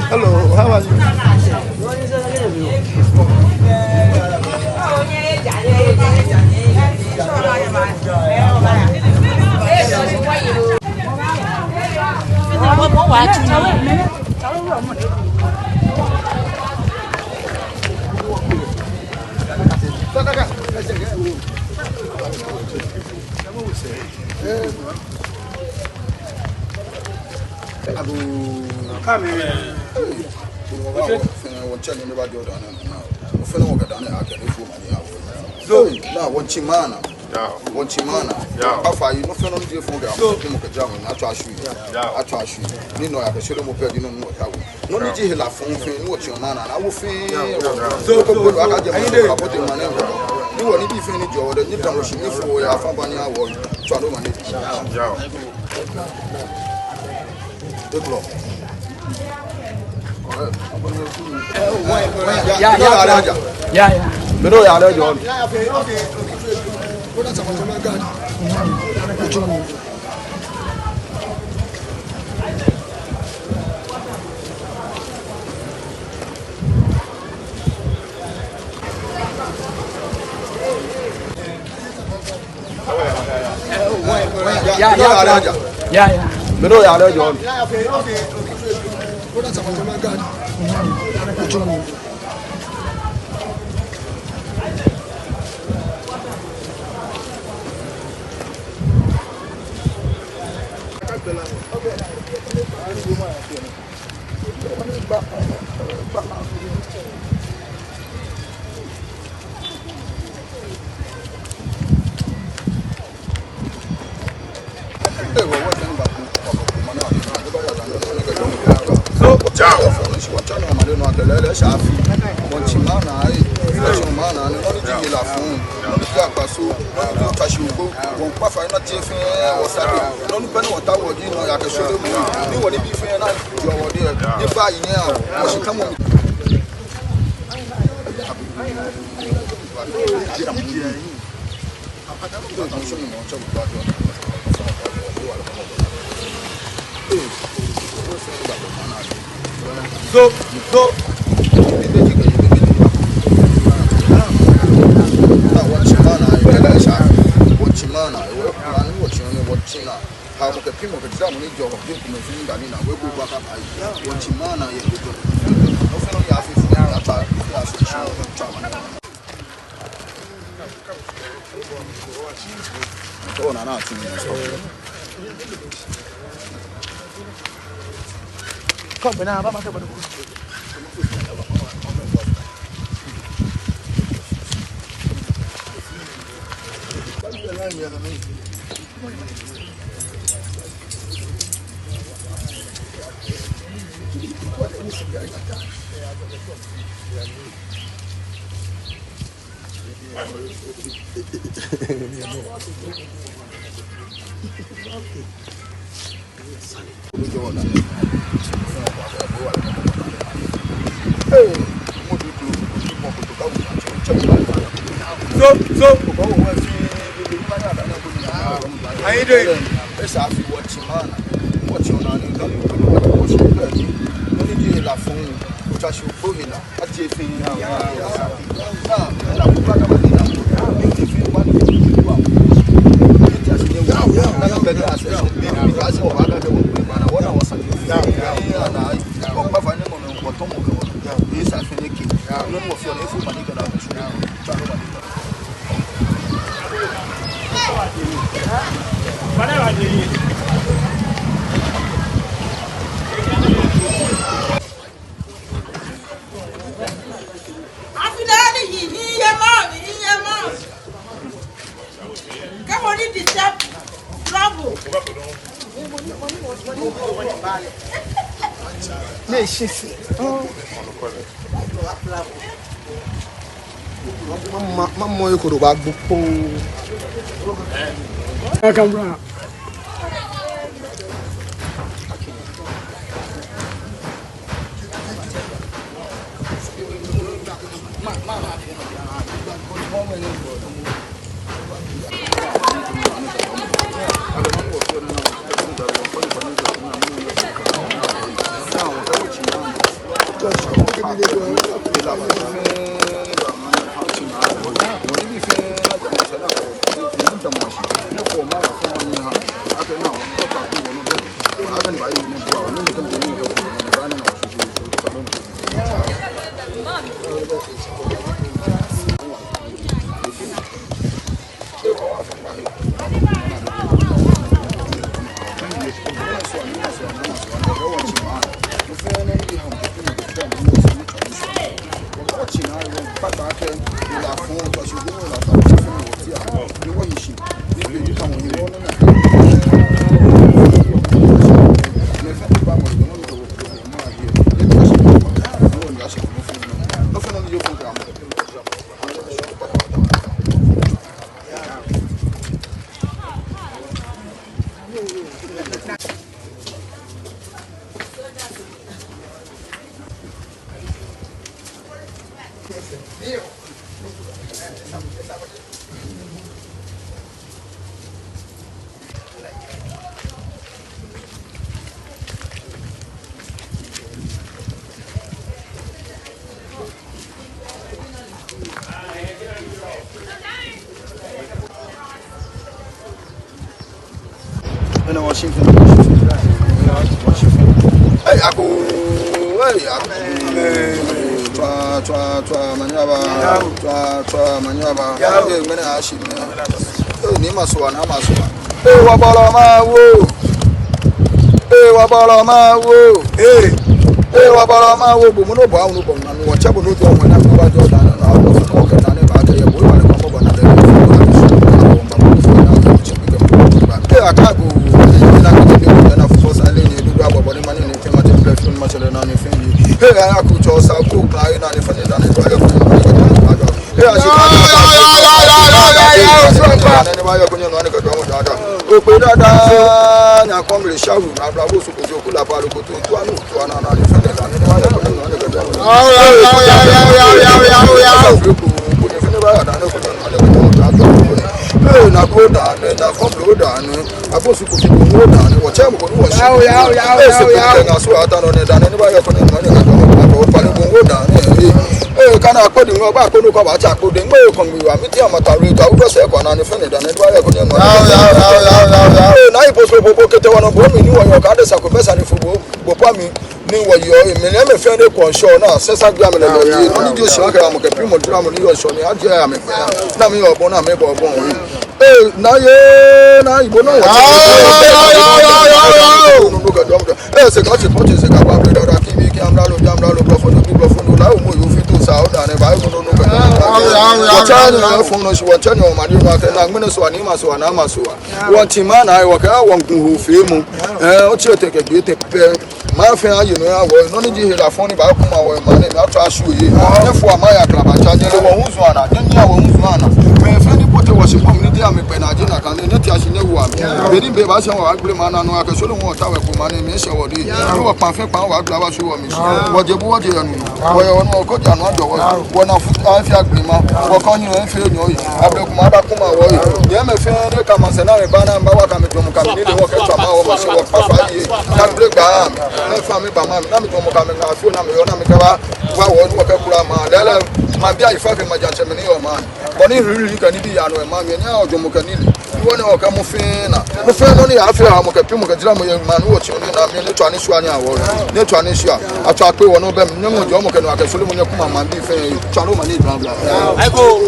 Hello, how are you? Chimana. One Chimana. How you no friend of the phone? I trust you. I trust you. You know, I can show them what you know what I will. No need to hear phone, watch your man, and I will feel so good. I got put in my name. You want to be finished, Jordan. You don't rush me for your family. I will try to manage. The block. Yeah. You know, I know you. That's what my God. Yeah. You know, I know you. That's what my God. How you doing? Yes, I feel watching man. Watching on the phone. Which I should go in. I take thing now. Mamma io could have I come round. Mama, Hey, aku. Hey, aku. Twa manyaba. Twa manyaba. Hey, mene ashi. Ni maswa na maswa. Hey, wabala mawo. Hey, wabala mawo. Hey. Hey, wabala mawo. Bomuno ba unu bomna. Wo chabo no jo mwana ba jo da na. Ko ka na ne ba ka ye bo ba ne ko ba na de. Hey, akago. Na ko na force ale ni du ba bo ni mani ni tema te platform ma chele na ni fin. Hey, I could just go crying and if I did Hey, I kana akodi ngo ba ko no ko ba cha ko de ngo ko mi wa mi ti amata re ta u se ko na ni fene da ne ba ya ko ni ngo na ipo so popo kete wono bo mi ni wo yo ka de sa ko pesa ni fubo bo pa mi ni wo yo mi le me fe de ko sho na se sa gba mi le lo ni no ni jo se ka mo ke primo dra mo ni yo sho ni a je ya mi pe na mi yo bo na me bo bo na ye na ibo na wo se ka ti po ti se ka ba pe da ki bi ki am la lo profo la o mo yo fi to sa o da ne ba o no ka watani na fon no shi watani o ma ni ma ka na ngene so ani ma so na ma so wa ti ma na wa ka wa nkun ho fe mu o ti o te ke bi te pe ma fe ayi no ya wo no ni ji hela fon ni ba ku ma wo ma ne na to asu yi ne fo ama ya kra ba cha je le wo hu so ana de ni a wo hu so ana me fe ni pote wo shi pom ni dia me pe na je na kan ne ti ashi ne wo am be ni be ba se wa gbe ma na no aka so lo wo ta we ko ma ne me se wo di wo pa fe pa wa gba wa so wo mi wo je bu wo je anu wo yo no ko ja no do wo na fu a fi agbe ma wo ko ni en fe ni o yi abre ku ma da ku ma wo yi ye me fe ne ka ma se na me ba na ba wa ka me to mu ka ni de wo ke to ma wo ma se wo pa fa yi na bre gba me fa mi ba ma na mi to mu ka me na fi na me yo na mi ka ba wa wo wo ke kura ma dele ma bia ifa ke ma ja che me ni o ma bo ni riri ka ni bi ya no e ma me nya o jo mu ka ni wo ne o ka mu fe no ni afi ha mu ka pi mu ka jira mu ye ma no wo chi ni na me ni to ani su ani awo ni to ani su a ato ape wo no be me nyo jo mu ka no aka so le mu nya kuma ma bi fe charo ma ni bla bla I go